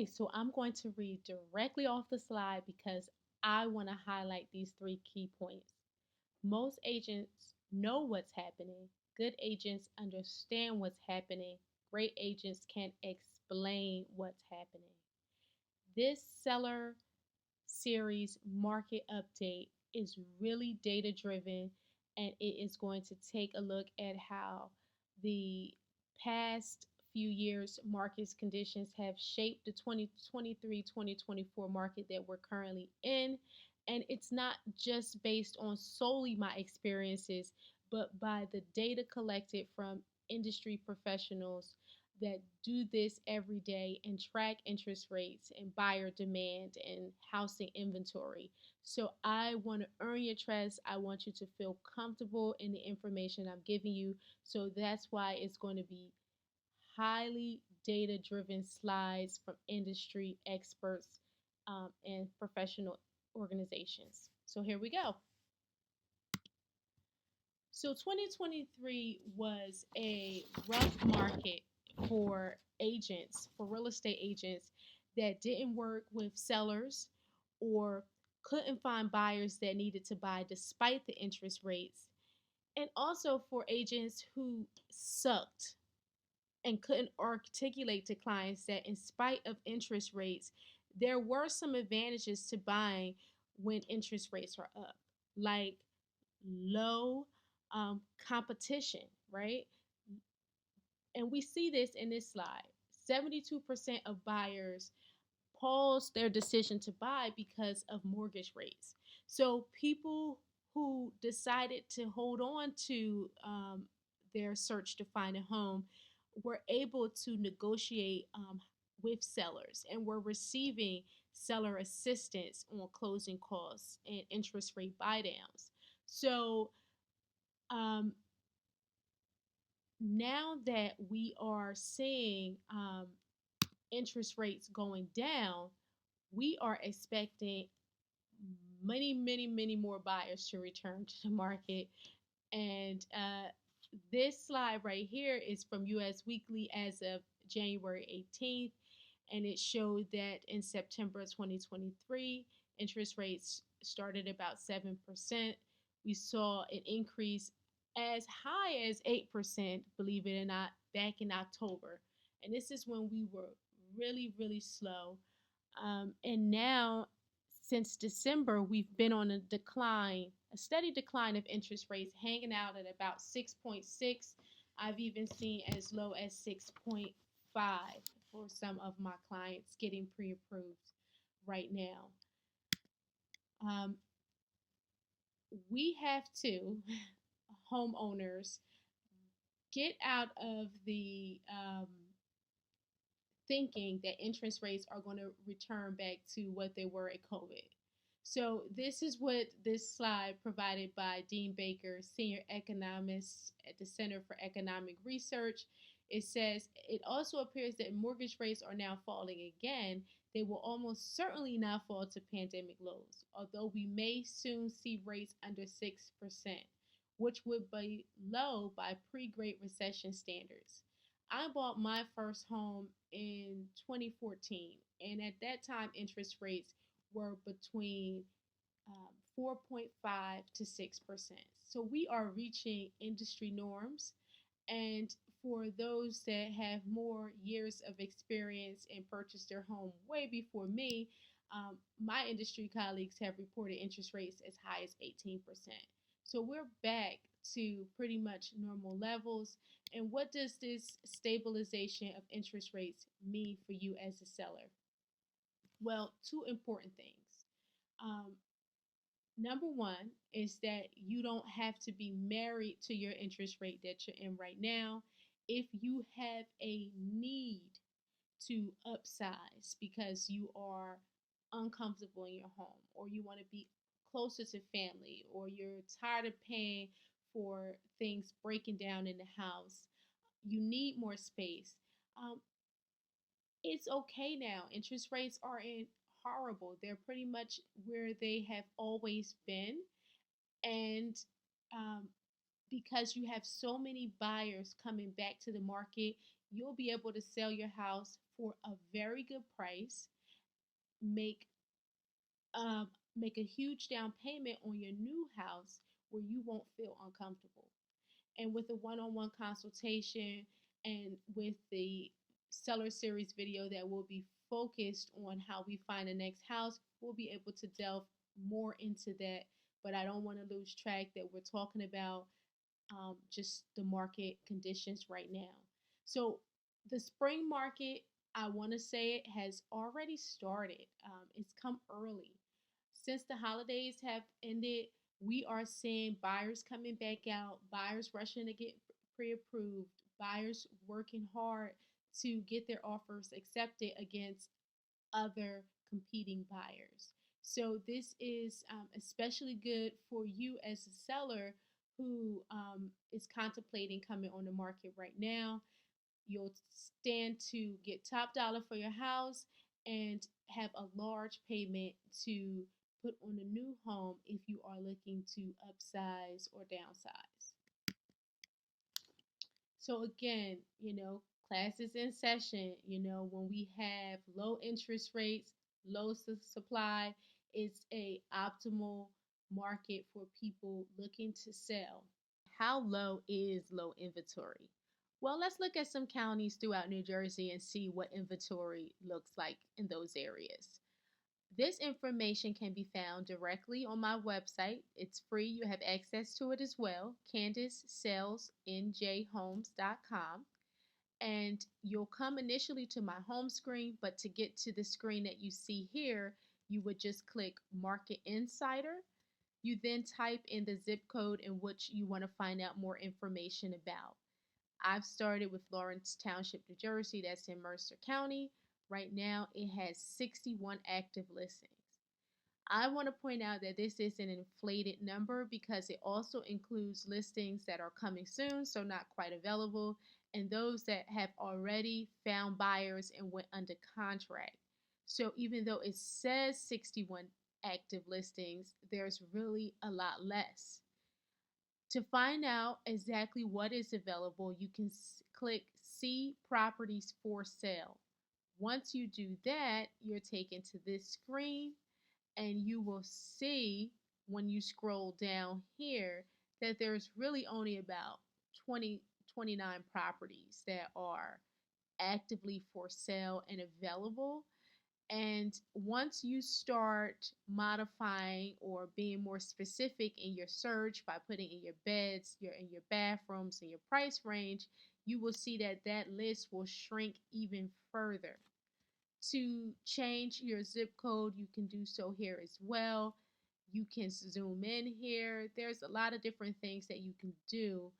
Okay, so I'm going to read directly off the slide because I want to highlight these three key points. Most agents know what's happening. Good agents understand what's happening. Great agents can explain what's happening. This seller series market update is really data driven, and it is going to take a look at how the past few years market conditions have shaped the 2023-2024 market that we're currently in. And it's not just based on solely my experiences, but by the data collected from industry professionals that do this every day and track interest rates and buyer demand and housing inventory. So I want to earn your trust. I want you to feel comfortable in the information I'm giving you. So that's why it's going to be highly data driven slides from industry experts and professional organizations. So here we go. So 2023 was a rough market for agents, for real estate agents that didn't work with sellers or couldn't find buyers that needed to buy despite the interest rates, and also for agents who sucked and couldn't articulate to clients that in spite of interest rates, there were some advantages to buying when interest rates are up, like low competition, right? And we see this in this slide. 72% of buyers pause their decision to buy because of mortgage rates. So people who decided to hold on to their search to find a home were able to negotiate with sellers and were receiving seller assistance on closing costs and interest rate buy downs. So um, now that we are seeing interest rates going down, we are expecting many more buyers to return to the market. And this slide right here is from US Weekly as of January 18th. And it showed that in September 2023, interest rates started about 7%. We saw an increase as high as 8%, believe it or not, back in October. And this is when we were really slow. And now, since December, we've been on a decline, a steady decline of interest rates, hanging out at about 6.6. I've even seen as low as 6.5 for some of my clients getting pre approved right now. We have to, homeowners, get out of the thinking that interest rates are going to return back to what they were at COVID. So this is what this slide provided by Dean Baker, senior economist at the Center for Economic Research. It says it also appears that mortgage rates are now falling again. They will almost certainly not fall to pandemic lows, although we may soon see rates under 6%, which would be low by pre-Great Recession standards. I bought my first home in 2014, and at that time, interest rates were between 4.5 to 6%. So we are reaching industry norms. And for those that have more years of experience and purchased their home way before me, my industry colleagues have reported interest rates as high as 18%. So we're back to pretty much normal levels. And what does this stabilization of interest rates mean for you as a seller? Well, two important things. Um, Number one is that you don't have to be married to your interest rate that you're in right now. If you have a need to upsize because you are uncomfortable in your home, or you want to be closer to family, or you're tired of paying for things breaking down in the house, you need more space. Um, it's okay now. Interest rates aren't horrible. They're pretty much where they have always been. And um, because you have so many buyers coming back to the market, you'll be able to sell your house for a very good price, make um, make a huge down payment on your new house where you won't feel uncomfortable. And with a one-on-one consultation and with the seller series video that will be focused on how we find the next house, we'll be able to delve more into that. But I don't want to lose track that we're talking about just the market conditions right now. So the spring market, I want to say it has already started. It's come early. Since the holidays have ended, we are seeing buyers coming back out, buyers rushing to get pre approved, buyers working hard to get their offers accepted against other competing buyers. So, this is especially good for you as a seller who is contemplating coming on the market right now. You'll stand to get top dollar for your house and have a large payment to put on a new home if you are looking to upsize or downsize. So again, classes in session, when we have low interest rates, low supply, it's a optimal market for people looking to sell. How low is low inventory? Well, let's look at some counties throughout New Jersey and see what inventory looks like in those areas. This information can be found directly on my website. It's free. You have access to it as well, CandiceSellsNJHomes.com. And you'll come initially to my home screen, but to get to the screen that you see here, you would just click Market Insider. You then type in the zip code in which you want to find out more information about. I've started with Lawrence Township, New Jersey, that's in Mercer County. Right now, it has 61 active listings. I want to point out that this is an inflated number because it also includes listings that are coming soon, so not quite available, and those that have already found buyers and went under contract. So even though it says 61 active listings, there's really a lot less. To find out exactly what is available, you can click See Properties for Sale. Once you do that, you're taken to this screen and you will see when you scroll down here that there's really only about 29 properties that are actively for sale and available. And once you start modifying or being more specific in your search by putting in your beds, in your bathrooms, and your price range, you will see that that list will shrink even further. To change your zip code, you can do so here as well. You can zoom in here. There's a lot of different things that you can do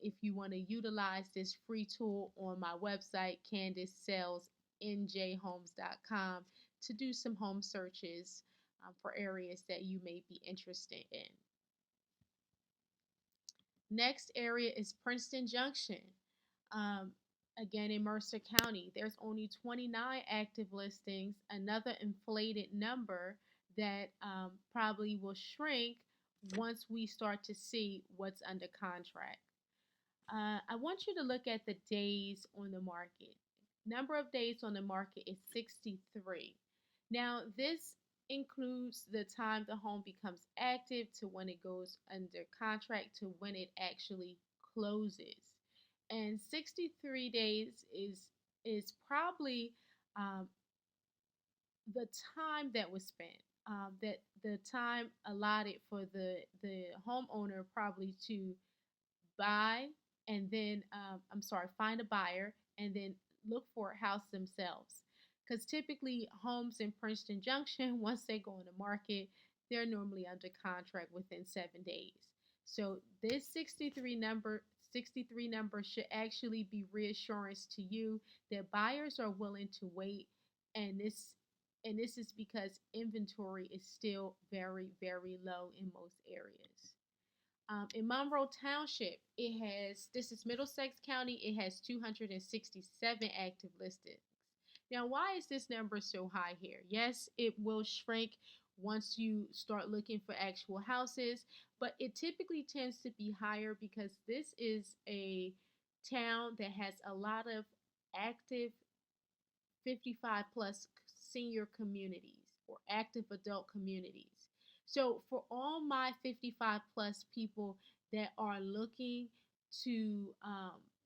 if you want to utilize this free tool on my website, CandiceSellsNJHomes.com, to do some home searches for areas that you may be interested in. Next area is Princeton Junction. Um, Again, in Mercer County, there's only 29 active listings, another inflated number that probably will shrink once we start to see what's under contract. I want you to look at the days on the market. Number of days on the market is 63. Now, this includes the time the home becomes active to when it goes under contract to when it actually closes. And 63 days is probably um, the time that was spent, that the time allotted for the homeowner probably to buy and then find a buyer and then look for a house themselves. Because typically homes in Princeton Junction, once they go on the market, they're normally under contract within 7 days. So this 63 number should actually be reassurance to you that buyers are willing to wait, and this is because inventory is still very, very low in most areas. In Monroe Township, this is Middlesex County, it has 267 active listings. Now, why is this number so high here? Yes, it will shrink once you start looking for actual houses, but it typically tends to be higher because this is a town that has a lot of active 55 plus senior communities or active adult communities. So, for all my 55 plus people that are looking to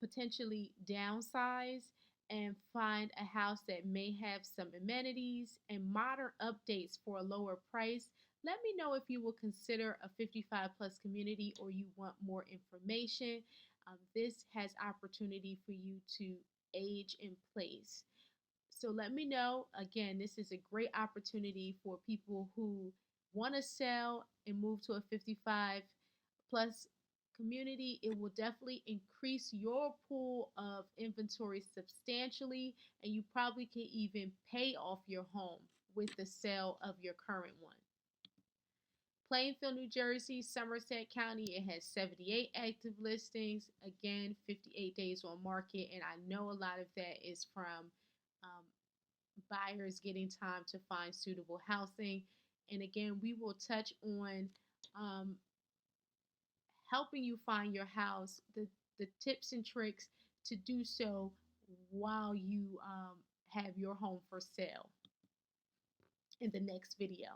potentially downsize and find a house that may have some amenities and modern updates for a lower price, let me know if you will consider a 55 plus community or you want more information. This has opportunity for you to age in place. So let me know. Again, this is a great opportunity for people who want to sell and move to a 55 plus community. It will definitely increase your pool of inventory substantially, and you probably can even pay off your home with the sale of your current one. Plainfield, New Jersey, Somerset County, it has 78 active listings. Again, 58 days on market, and I know a lot of that is from um, buyers getting time to find suitable housing. And again, we will touch on um, helping you find your house, the tips and tricks to do so while you have your home for sale in the next video.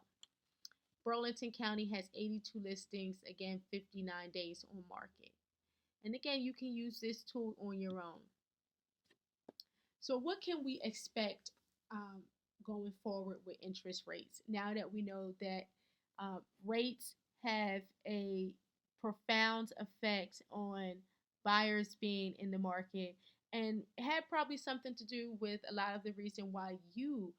Burlington County has 82 listings, again, 59 days on market. And again, you can use this tool on your own. So, what can we expect going forward with interest rates now that we know that rates have a profound effect on buyers being in the market and had probably something to do with a lot of the reason why you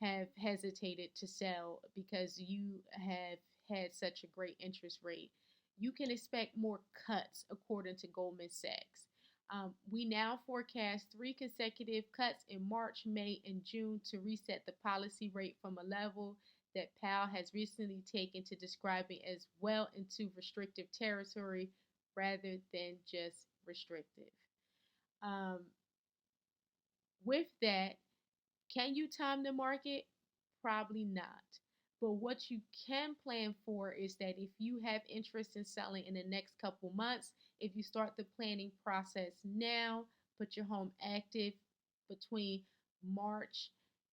have hesitated to sell because you have had such a great interest rate. You can expect more cuts according to Goldman Sachs. We now forecast 3 consecutive cuts in March, May, and June to reset the policy rate from a level that Powell has recently taken to describing as well into restrictive territory rather than just restrictive. Um, with that, can you time the market? Probably not. But what you can plan for is that if you have interest in selling in the next couple months, if you start the planning process now, put your home active between March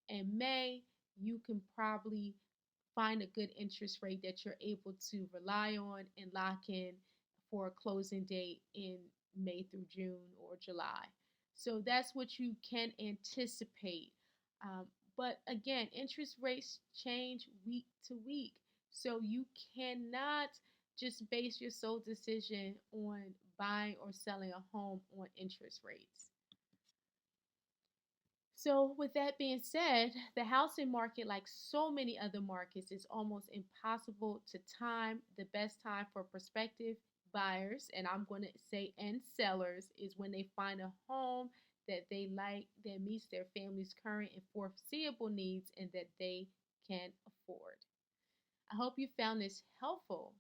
and May, you can probably find a good interest rate that you're able to rely on and lock in for a closing date in May through June or July. So that's what you can anticipate. Um, but again, interest rates change week to week. So you cannot just base your sole decision on buying or selling a home on interest rates. So, with that being said, the housing market, like so many other markets, is almost impossible to time. The best time for prospective buyers, and I'm going to say and sellers, is when they find a home that they like, that meets their family's current and foreseeable needs, and that they can afford. I hope you found this helpful.